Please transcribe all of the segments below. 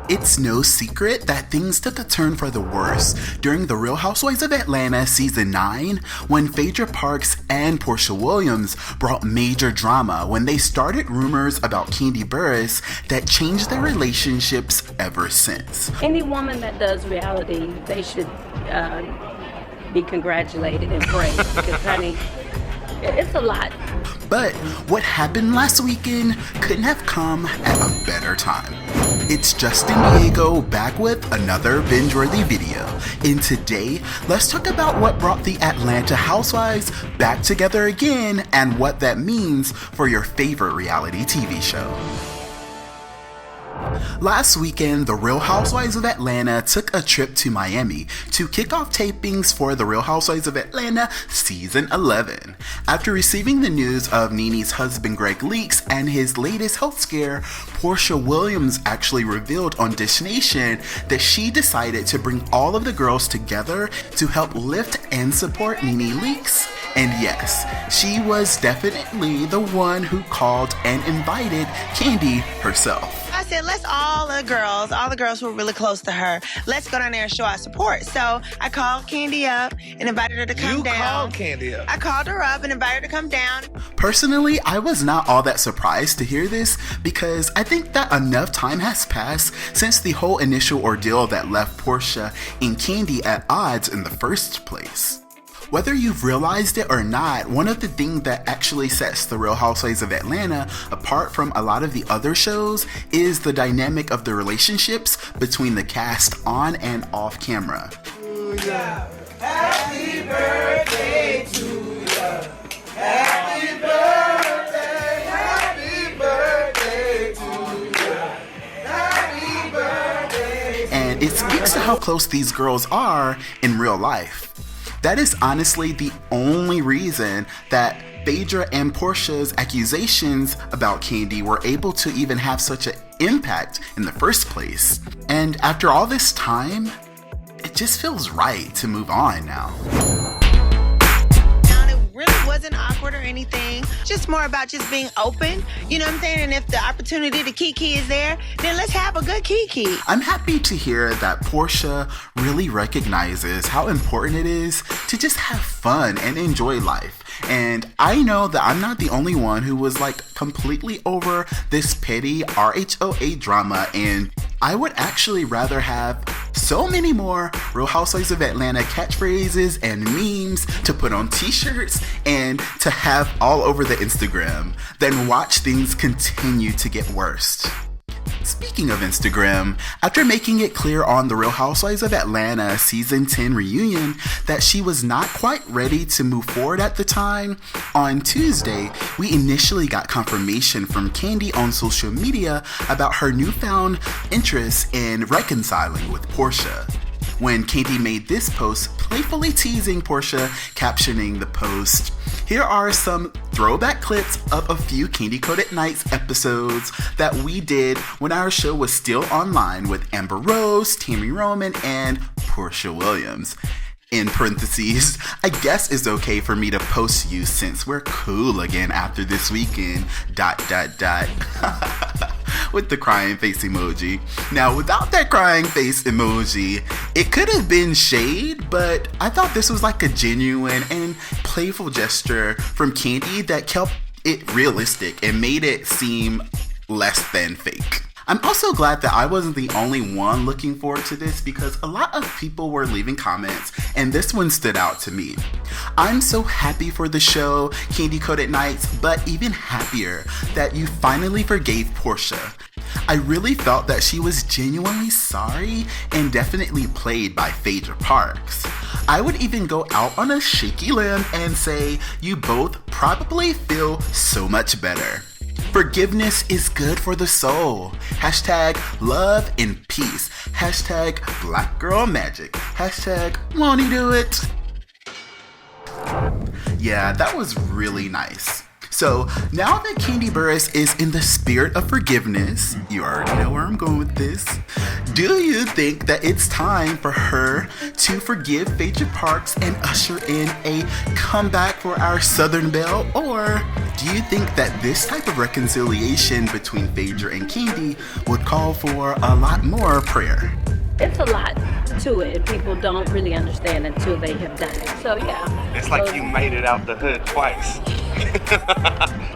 It's no secret that things took a turn for the worse during the Real Housewives of Atlanta Season 9 when Phaedra Parks and Porsha Williams brought major drama when they started rumors about Kandi Burruss that changed their relationships ever since. Any woman that does reality, they should be congratulated and praised because, honey, it's a lot. But what happened last weekend couldn't have come at a better time. It's Justin Diego back with another Bingeworthy video. And today, let's talk about what brought the Atlanta Housewives back together again and what that means for your favorite reality TV show. Last weekend, the Real Housewives of Atlanta took a trip to Miami to kick off tapings for the Real Housewives of Atlanta Season 11. After receiving the news of Nene's husband Gregg Leakes and his latest health scare, Porsha Williams actually revealed on Dish Nation that she decided to bring all of the girls together to help lift and support Nene Leakes. And yes, she was definitely the one who called and invited Kandi herself. I said, let's all the girls who are really close to her, let's go down there and show our support. So I called Kandi up and invited her to come down. You called Kandi up? I called her up and invited her to come down. Personally, I was not all that surprised to hear this because I think that enough time has passed since the whole initial ordeal that left Porsha and Kandi at odds in the first place. Whether you've realized it or not, one of the things that actually sets the Real Housewives of Atlanta apart from a lot of the other shows is the dynamic of the relationships between the cast on and off camera. Happy birthday to you. Happy birthday, happy birthday to you. Happy birthday. And it speaks to how close these girls are in real life. That is honestly the only reason that Phaedra and Porsha's accusations about Kandi were able to even have such an impact in the first place. And after all this time, it just feels right to move on now. Really wasn't awkward or anything, just more about just being open, you know what I'm saying? And if the opportunity to kiki is there, then let's have a good kiki. I'm happy to hear that Porsha really recognizes how important it is to just have fun and enjoy life. And I know that I'm not the only one who was like completely over this petty RHOA drama, and I would actually rather have so many more Real Housewives of Atlanta catchphrases and memes to put on t-shirts and to have all over the Instagram than watch things continue to get worse. Speaking of Instagram, after making it clear on the Real Housewives of Atlanta Season 10 reunion that she was not quite ready to move forward at the time, on Tuesday, we initially got confirmation from Kandi on social media about her newfound interest in reconciling with Porsha. When Kandi made this post, playfully teasing Porsha, captioning the post, "Here are some throwback clips of a few Kandi Coded Nights episodes that we did when our show was still online with Amber Rose, Tammy Roman, and Porsha Williams. In parentheses, I guess it's okay for me to post you since we're cool again after this weekend, ... with the crying face emoji. Now, without that crying face emoji, it could have been shade, but I thought this was like a genuine and playful gesture from Kandi that kept it realistic and made it seem less than fake. I'm also glad that I wasn't the only one looking forward to this because a lot of people were leaving comments and this one stood out to me. I'm so happy for the show, Kandi Coded Nights, but even happier that you finally forgave Porsha. I really felt that she was genuinely sorry and definitely played by Phaedra Parks. I would even go out on a shaky limb and say you both probably feel so much better. Forgiveness is good for the soul. Hashtag love and peace. Hashtag black girl magic. Hashtag won't he do it? Yeah, that was really nice. So now that Kandi Burruss is in the spirit of forgiveness, you already know where I'm going with this. Do you think that it's time for her to forgive Phaedra Parks and usher in a comeback for our Southern Belle? Or Do you think that this type of reconciliation between Phaedra and Kandi would call for a lot more prayer? It's a lot to it, and people don't really understand until they have done it. So yeah. It's like you made it out the hood twice.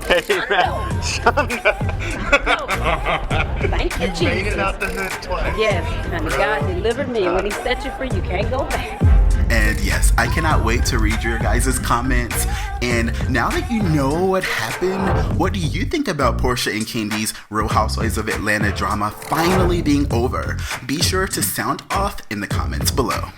Hey, man. Thank you, You Jesus. made it out the hood twice. Yes, honey, God delivered me. When He set you free, you can't go back. And yes, I cannot wait to read your guys' comments. And now that you know what happened, what do you think about Porsha and Kandi's Real Housewives of Atlanta drama finally being over? Be sure to sound off in the comments below.